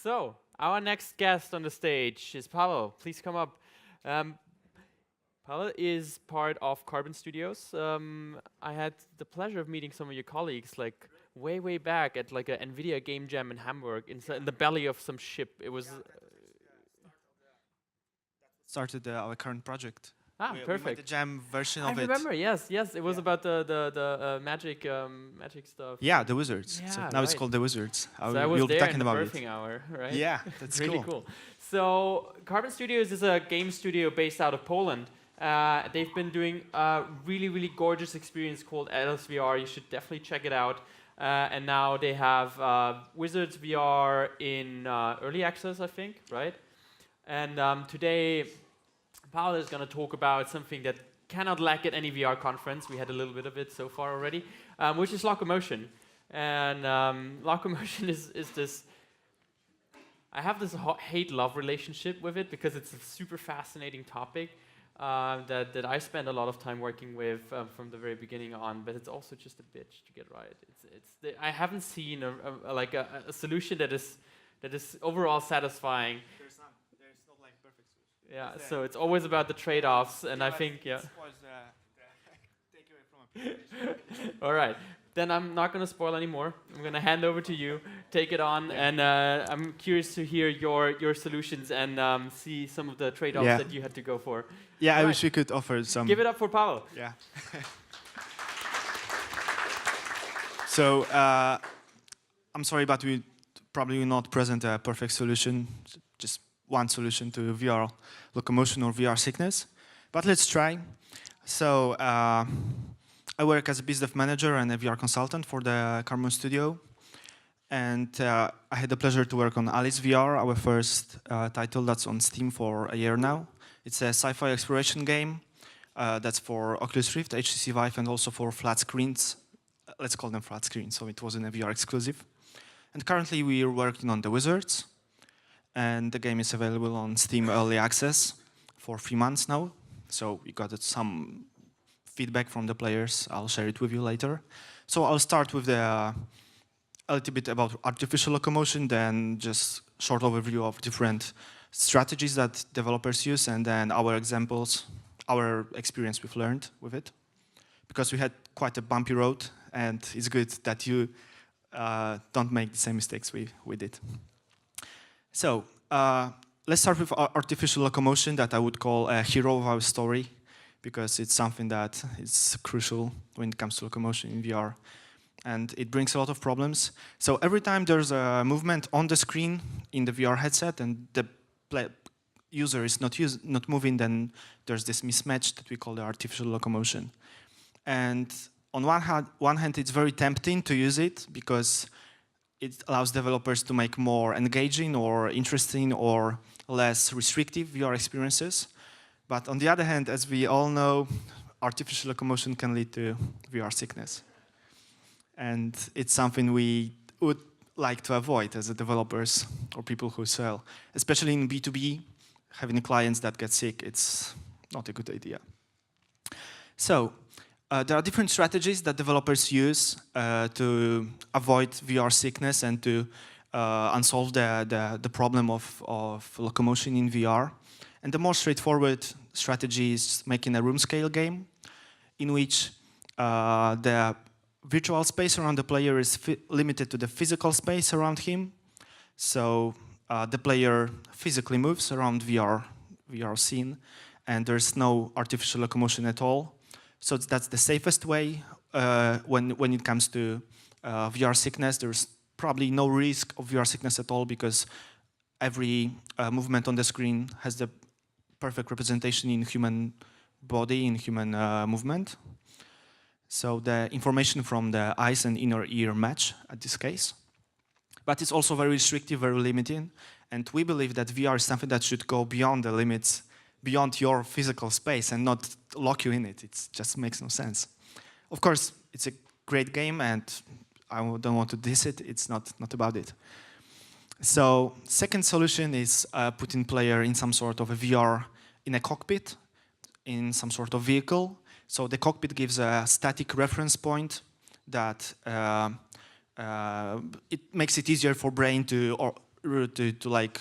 So, our next guest on the stage is Pavel. Please come up. Pavel is part of Carbon Studios. I had the pleasure of meeting some of your colleagues, like way back at like an NVIDIA game jam in Hamburg, in the belly of some ship. It was started our current project. perfect. We made the jam version of it. I remember. Yes. It was about the magic stuff. Yeah, the Wizards. Yeah, So now it's right. called the Wizards. So I was we'll be there talking in the about birthing it. hour, right? Yeah, that's really cool. So Carbon Studios is a game studio based out of Poland. They've been doing a really gorgeous experience called LSVR. You should definitely check it out. And now they have Wizards VR in early access, I think, right? And today, Paul is going to talk about something that cannot lack at any VR conference. We had a little bit of it so far already, which is Locomotion. And Locomotion is this. I have this hate-love relationship with it because it's a super fascinating topic that I spend a lot of time working with from the very beginning on. But it's also just a bitch to get right. I haven't seen a solution that is overall satisfying. There's not like perfect solution. Yeah, so it's always about the trade-offs, and I think Spoils the takeaway from a presentation. All right. Then I'm not going to spoil anymore. I'm going to hand over to you, take it on, and I'm curious to hear your solutions and see some of the trade-offs that you had to go for. Yeah, All I wish we could offer some. Give it up for Pavel. Yeah. So I'm sorry, but we probably will not present a perfect solution, just one solution to VR locomotion or VR sickness. But let's try. So I work as a business manager and a VR consultant for the Carbon Studio. And I had the pleasure to work on Alice VR, our first title that's on Steam for a year now. It's a sci-fi exploration game that's for Oculus Rift, HTC Vive, and also for flat screens. Let's call them flat screens, so it wasn't a VR exclusive. And currently we are working on The Wizards. And the game is available on Steam Early Access for 3 months now. So we got some feedback from the players. I'll share it with you later. So I'll start with a little bit about artificial locomotion, then just short overview of different strategies that developers use, and then our examples, our experience we've learned with it. Because we had quite a bumpy road, and it's good that you don't make the same mistakes we did. So let's start with artificial locomotion that I would call a hero of our story, because it's something that is crucial when it comes to locomotion in VR. And it brings a lot of problems. So every time there's a movement on the screen in the VR headset and the user is not moving, then there's this mismatch that we call the artificial locomotion. And on one hand, it's very tempting to use it because it allows developers to make more engaging or interesting or less restrictive VR experiences. But on the other hand, as we all know, artificial locomotion can lead to VR sickness. And it's something we would like to avoid as developers or people who sell. Especially in B2B, having clients that get sick, it's not a good idea. So there are different strategies that developers use to avoid VR sickness and to unsolve the problem of locomotion in VR. And the most straightforward strategy is making a room scale game in which the virtual space around the player is limited to the physical space around him. So the player physically moves around VR scene, and there's no artificial locomotion at all. So that's the safest way when it comes to VR sickness. There's probably no risk of VR sickness at all because every movement on the screen has the perfect representation in human body, in human movement. So the information from the eyes and inner ear match at this case. But it's also very restrictive, very limiting. And we believe that VR is something that should go beyond the limits, beyond your physical space and not lock you in it. It just makes no sense. Of course, it's a great game and I don't want to diss it. It's not about it. So second solution is putting player in some sort of a VR in a cockpit, in some sort of vehicle. So the cockpit gives a static reference point that it makes it easier for brain to to like,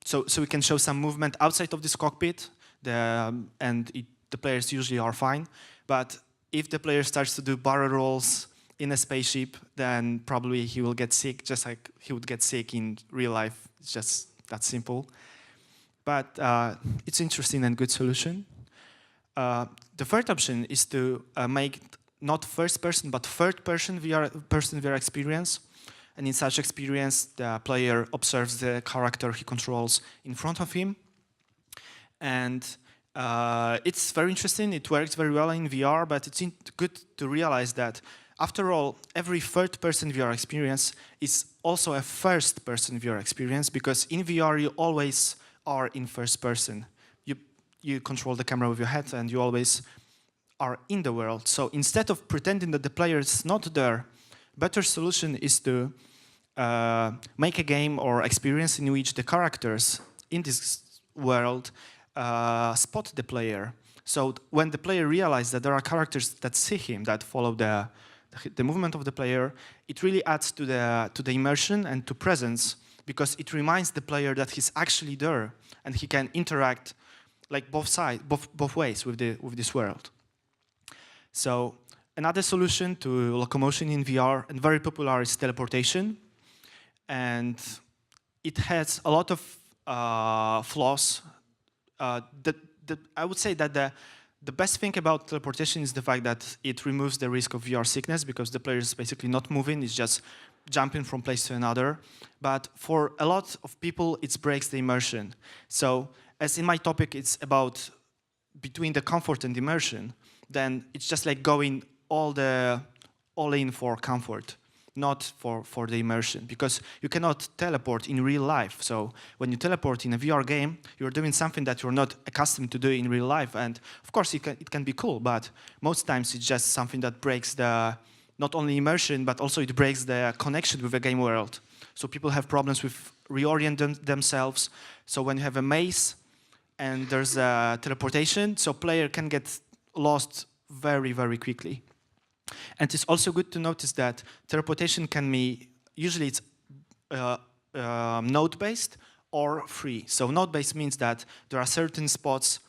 so we can show some movement outside of this cockpit, and the players usually are fine. But if the player starts to do barrel rolls in a spaceship, then probably he will get sick, just like he would get sick in real life. It's just that simple. But it's interesting and good solution. The third option is to make not first person, but third person VR experience. And in such experience, the player observes the character he controls in front of him. And it's very interesting. It works very well in VR, but it's good to realize that after all, every third-person VR experience is also a first-person VR experience, because in VR you always are in first person. You control the camera with your head and you always are in the world. So instead of pretending that the player is not there, better solution is to make a game or experience in which the characters in this world spot the player. So when the player realizes that there are characters that see him, that follow the movement of the player, it really adds to the immersion and to presence, because it reminds the player that he's actually there and he can interact like both ways with this world. So another solution to locomotion in VR, and very popular, is teleportation. And it has a lot of flaws. I would say that the best thing about teleportation is the fact that it removes the risk of VR sickness, because the player is basically not moving, it's just jumping from place to another. But for a lot of people, it breaks the immersion. So as in my topic, it's about between the comfort and immersion, then it's just like going all in for comfort, not for the immersion, because you cannot teleport in real life. So when you teleport in a VR game, you're doing something that you're not accustomed to do in real life. And of course, it can be cool, but most times it's just something that breaks not only immersion, but also it breaks the connection with the game world. So people have problems with reorienting themselves. So when you have a maze and there's a teleportation, so player can get lost very, very quickly. And it's also good to notice that teleportation can be, usually it's node-based or free. So node-based means that there are certain spots,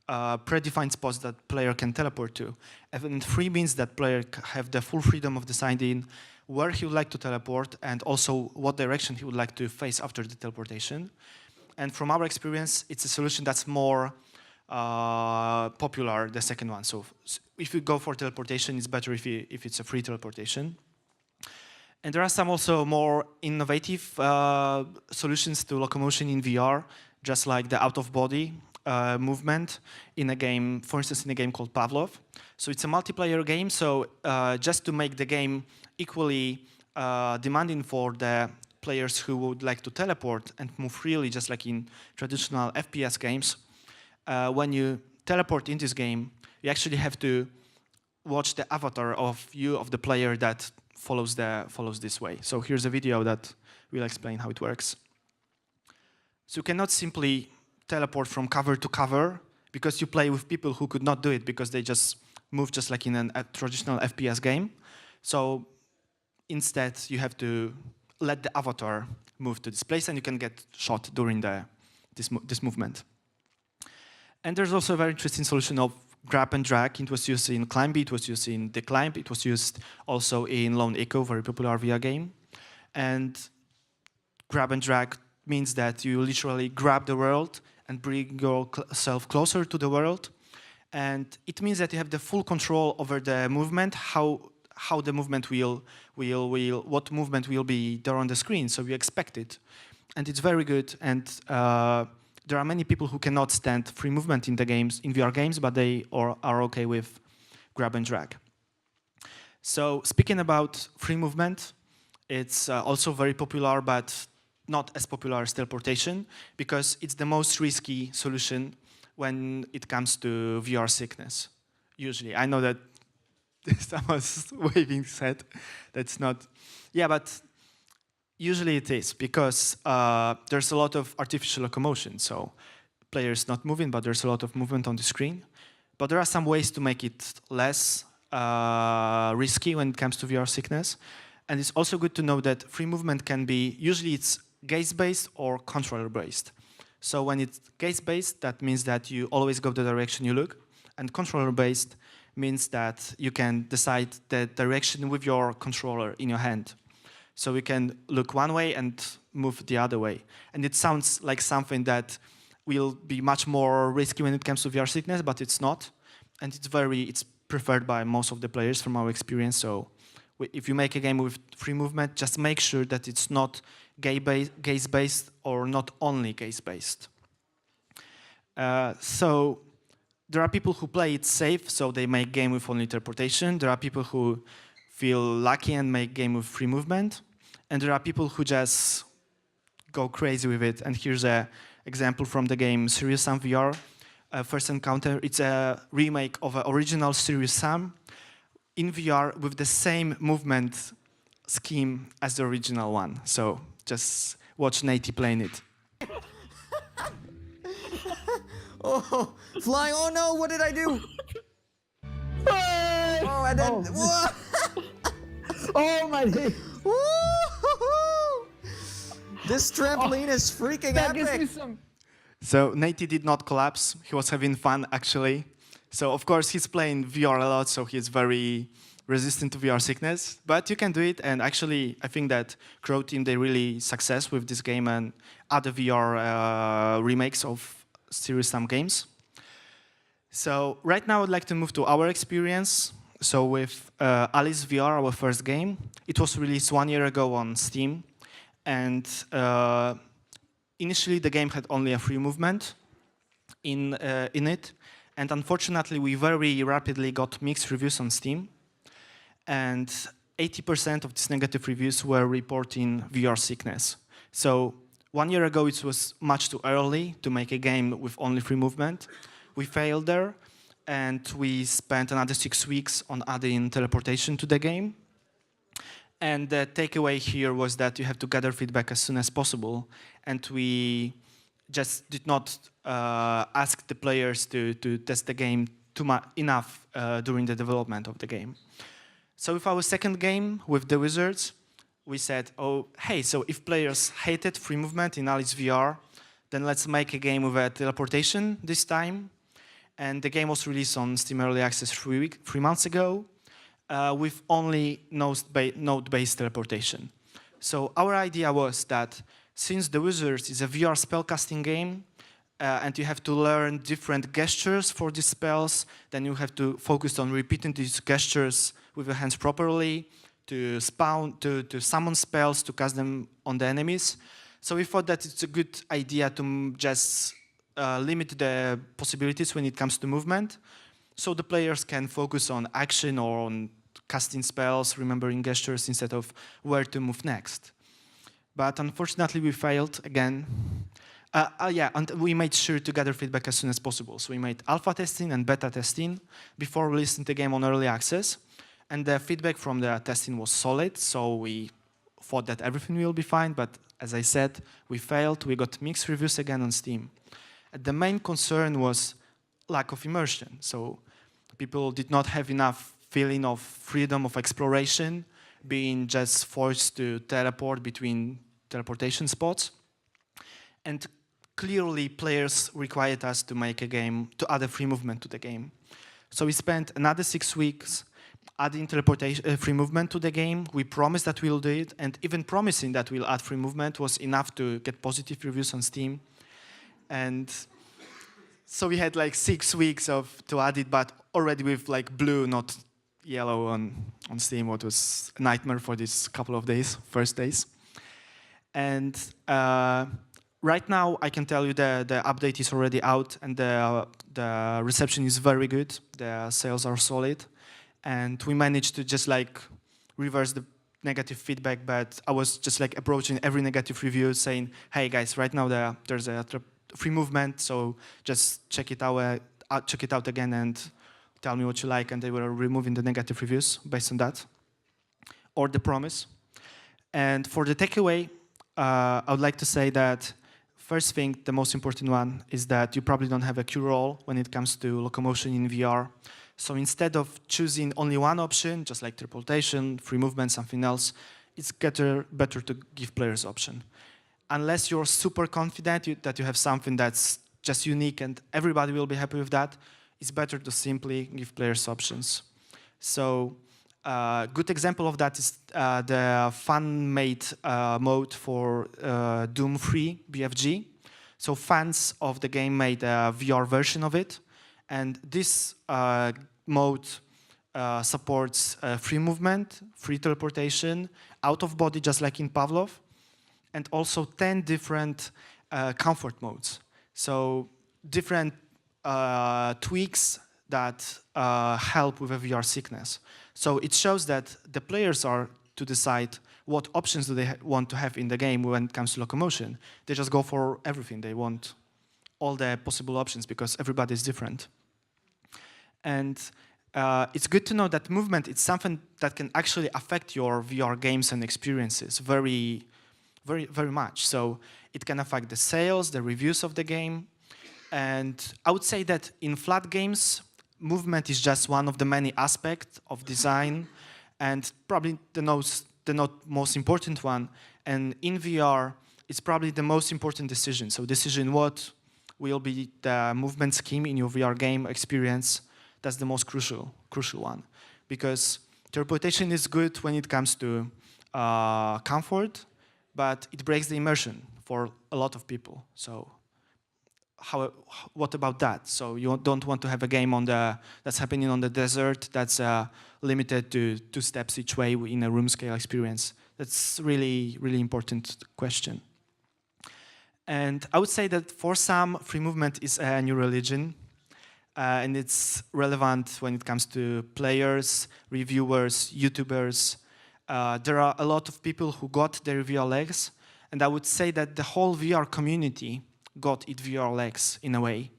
predefined spots that player can teleport to. And free means that player have the full freedom of deciding where he would like to teleport and also what direction he would like to face after the teleportation. And from our experience, it's a solution that's more popular, the second one. So if you go for teleportation, it's better if it's a free teleportation. And there are some also more innovative solutions to locomotion in VR, just like the out-of-body movement in a game, for instance, in a game called Pavlov. So it's a multiplayer game, so just to make the game equally demanding for the players who would like to teleport and move freely, just like in traditional FPS games, when you teleport in this game, you actually have to watch the avatar of you of the player that follows this way. So here's a video that will explain how it works. So you cannot simply teleport from cover to cover, because you play with people who could not do it because they just move just like in a traditional FPS game. So instead, you have to let the avatar move to this place, and you can get shot during this movement. And there's also a very interesting solution of grab and drag. It was used in Climb, it was used in Declimb, it was used also in Lone Echo, very popular VR game. And grab and drag means that you literally grab the world and bring yourself closer to the world. And it means that you have the full control over the movement, how the movement what movement will be there on the screen, so you expect it. And it's very good, and there are many people who cannot stand free movement in VR games, but they are okay with grab and drag. So speaking about free movement, it's also very popular, but not as popular as teleportation, because it's the most risky solution when it comes to VR sickness. Usually, I know that someone's waving his head. That's not, yeah, but usually it is, because there's a lot of artificial locomotion. So players not moving, but there's a lot of movement on the screen. But there are some ways to make it less risky when it comes to VR sickness. And it's also good to know that free movement can be, usually it's gaze-based or controller-based. So when it's gaze-based, that means that you always go the direction you look. And controller-based means that you can decide the direction with your controller in your hand. So you can look one way and move the other way. And it sounds like something that will be much more risky when it comes to VR sickness, but it's not. And it's preferred by most of the players from our experience. So if you make a game with free movement, just make sure that it's not gaze-based or not only gaze-based. So there are people who play it safe, so they make game with only teleportation. There are people who feel lucky and make game with free movement. And there are people who just go crazy with it. And here's an example from the game Serious Sam VR. First encounter, it's a remake of an original Serious Sam in VR with the same movement scheme as the original one. So just watch Natey playing it. Oh, flying! Oh no! What did I do? Oh, and then Oh my day. This trampoline is freaking That gives me epic. some. So Natey did not collapse. He was having fun, actually. So of course he's playing VR a lot, so he's very resistant to VR sickness. But you can do it, and actually I think that Crow Team, they really success with this game and other VR remakes of Serious Sam games. So right now I'd like to move to our experience. So with Alice VR, our first game, it was released 1 year ago on Steam. And initially the game had only a free movement in it. And unfortunately, we very rapidly got mixed reviews on Steam. And 80% of these negative reviews were reporting VR sickness. So 1 year ago, it was much too early to make a game with only free movement. We failed there, and we spent another 6 weeks on adding teleportation to the game. And the takeaway here was that you have to gather feedback as soon as possible. And we just did not ask the players to test the game enough during the development of the game. So with our second game, with the Wizards, we said, oh, hey, so if players hated free movement in Alice VR, then let's make a game with a teleportation this time. And the game was released on Steam Early Access 3 months ago with only node-based teleportation. So our idea was that since the Wizards is a VR spellcasting game, and you have to learn different gestures for these spells, then you have to focus on repeating these gestures with your hands properly, to summon spells, to cast them on the enemies. So we thought that it's a good idea to just limit the possibilities when it comes to movement, so the players can focus on action or on casting spells, remembering gestures, instead of where to move next. But unfortunately, we failed again. And we made sure to gather feedback as soon as possible. So we made alpha testing and beta testing before releasing the game on early access. And the feedback from the testing was solid, so we thought that everything will be fine. But as I said, we failed. We got mixed reviews again on Steam. And the main concern was lack of immersion. So people did not have enough feeling of freedom of exploration, being just forced to teleport between teleportation spots. And clearly, players required us to make a game, to add a free movement to the game. So we spent another 6 weeks adding teleportation, free movement to the game. We promised that we'll do it, and even promising that we'll add free movement was enough to get positive reviews on Steam. And so we had like 6 weeks to add it, but already with like blue, not yellow on Steam, what was a nightmare for these couple of days, first days. And right now, I can tell you the update is already out, and the reception is very good. The sales are solid, and we managed to just like reverse the negative feedback. But I was just like approaching every negative review, saying, "Hey guys, right now there's a free movement, so just check it out again and tell me what you like." And they were removing the negative reviews based on that, or the promise. And for the takeaway, I would like to say that first thing, the most important one, is that you probably don't have a cure-all when it comes to Locomotion in VR. So instead of choosing only one option, just like teleportation, free movement, something else, it's better to give players option. Unless you're super confident that you have something that's just unique and everybody will be happy with that, it's better to simply give players options. So a good example of that is the fan-made mode for Doom 3 BFG. So fans of the game made a VR version of it. And this mode supports free movement, free teleportation, out of body, just like in Pavlov, and also 10 different comfort modes. So different tweaks that help with a VR sickness. So it shows that the players are to decide what options do they want to have in the game when it comes to locomotion. They just go for everything. They want all the possible options because everybody is different. And it's good to know that movement is something that can actually affect your VR games and experiences very, very, very much. So it can affect the sales, the reviews of the game. And I would say that in flat games, movement is just one of the many aspects of design, and probably the not most important one. And in VR, it's probably the most important decision. So decision what will be the movement scheme in your VR game experience. That's the most crucial one. Because teleportation is good when it comes to comfort, but it breaks the immersion for a lot of people. So what about that? So you don't want to have a game that's happening on the desert that's limited to 2 steps each way in a room scale experience. That's really, really important question. And I would say that for some, free movement is a new religion. And it's relevant when it comes to players, reviewers, YouTubers. There are a lot of people who got their VR legs. And I would say that the whole VR community got its VR legs in a way.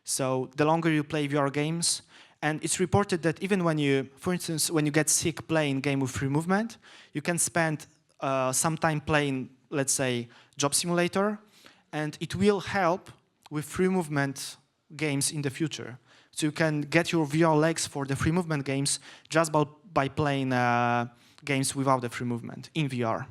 So the longer you play VR games, and it's reported that even when you, for instance, when you get sick playing game with free movement, you can spend some time playing, let's say, Job Simulator, and it will help with free movement games in the future. So you can get your VR legs for the free movement games just by playing games without the free movement in VR.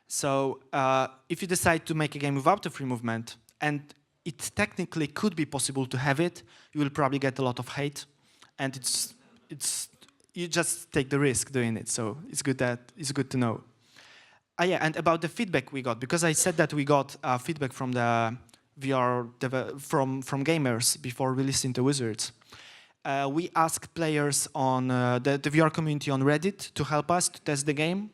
So if you decide to make a game without the free movement, and it technically could be possible to have it, you will probably get a lot of hate, and you just take the risk doing it. So it's good to know. Yeah, and about the feedback we got, because I said that we got feedback from the VR from gamers before releasing the Wizards. We asked players on the VR community on Reddit to help us to test the game,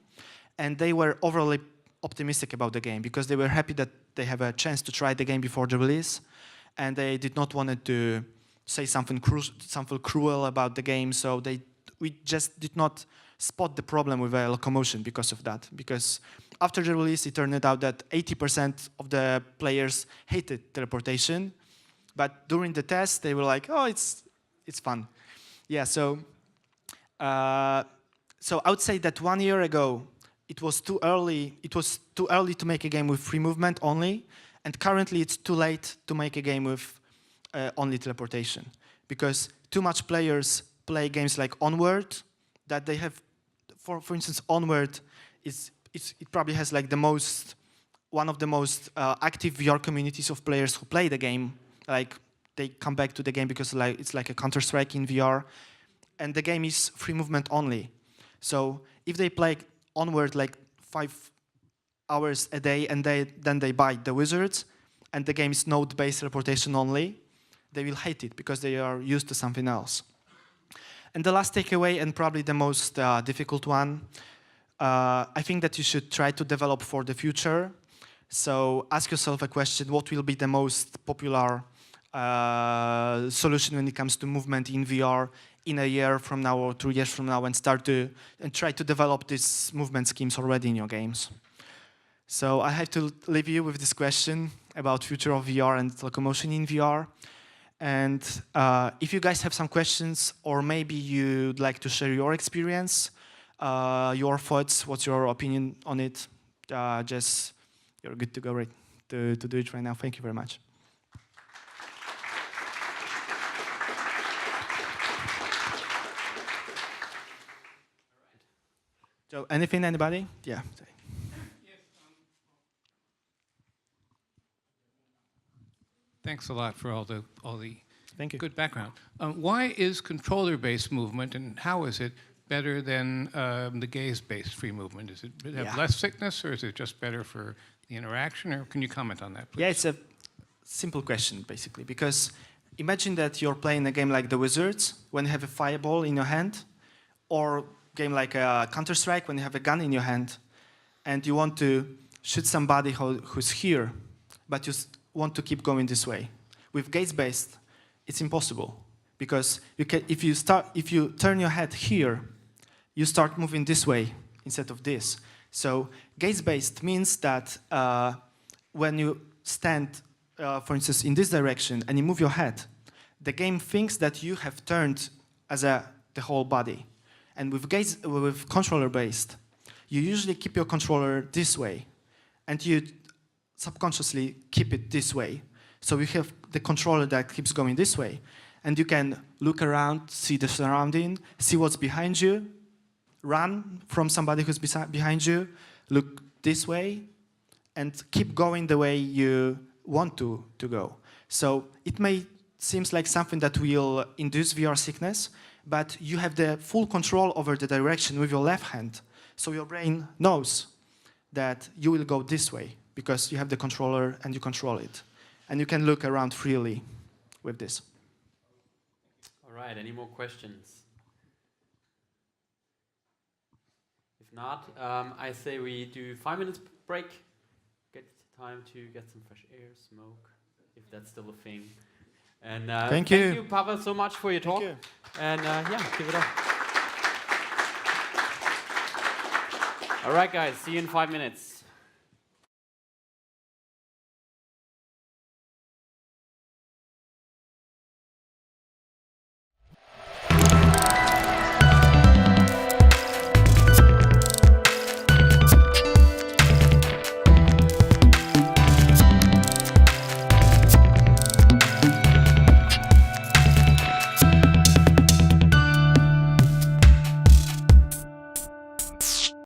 and they were overly optimistic about the game because they were happy that they have a chance to try the game before the release, and they did not want to say something cruel about the game. So we just did not spot the problem with Locomotion because of that. Because after the release, it turned out that 80% of the players hated teleportation, but during the test, they were like, "Oh, it's fun." Yeah. So I would say that 1 year ago, it was too early. It was too early to make a game with free movement only, and currently it's too late to make a game with only teleportation, because too much players play games like Onward, that they have. For instance, Onward it probably has like one of the most active VR communities of players who play the game. Like they come back to the game because it's like a Counter-Strike in VR, and the game is free movement only. So if they play Onward like 5 hours a day and then they buy the Wizards and the game is node-based teleportation only, they will hate it because they are used to something else. And the last takeaway, and probably the most difficult one, I think that you should try to develop for the future. So ask yourself a question: what will be the most popular solution when it comes to movement in VR in a year from now or 2 years from now, and try to develop these movement schemes already in your games. So I have to leave you with this question about future of VR and locomotion in VR. And if you guys have some questions, or maybe you'd like to share your experience, your thoughts, what's your opinion on it, you're good to go right to do it right now. Thank you very much. So anything, anybody? Yeah. Thanks a lot for all the Thank you. good background. Why is controller-based movement, and how is it better than the gaze-based free movement? Does it have Yeah. less thickness, or is it just better for the interaction? Or can you comment on that, please? Yeah, it's a simple question, basically, because imagine that you're playing a game like The Wizards, when you have a fireball in your hand, or a game like Counter-Strike, when you have a gun in your hand, and you want to shoot somebody who's here, but you want to keep going this way. With gaze-based, it's impossible, because if you turn your head here, you start moving this way instead of this. So gaze-based means that when you stand, for instance, in this direction and you move your head, the game thinks that you have turned as the whole body. And with controller-based, you usually keep your controller this way, and you subconsciously keep it this way. So you have the controller that keeps going this way, and you can look around, see the surrounding, see what's behind you, run from somebody who's behind you, look this way, and keep going the way you want to go. So it may seem like something that will induce VR sickness, but you have the full control over the direction with your left hand. So your brain knows that you will go this way because you have the controller and you control it. And you can look around freely with this. All right, any more questions? If not, I say we do 5 minutes break. Get time to get some fresh air, smoke, if that's still a thing. And thank you, Pavel, so much for your talk. Thank you. And yeah, give it up. All right, guys, see you in 5 minutes.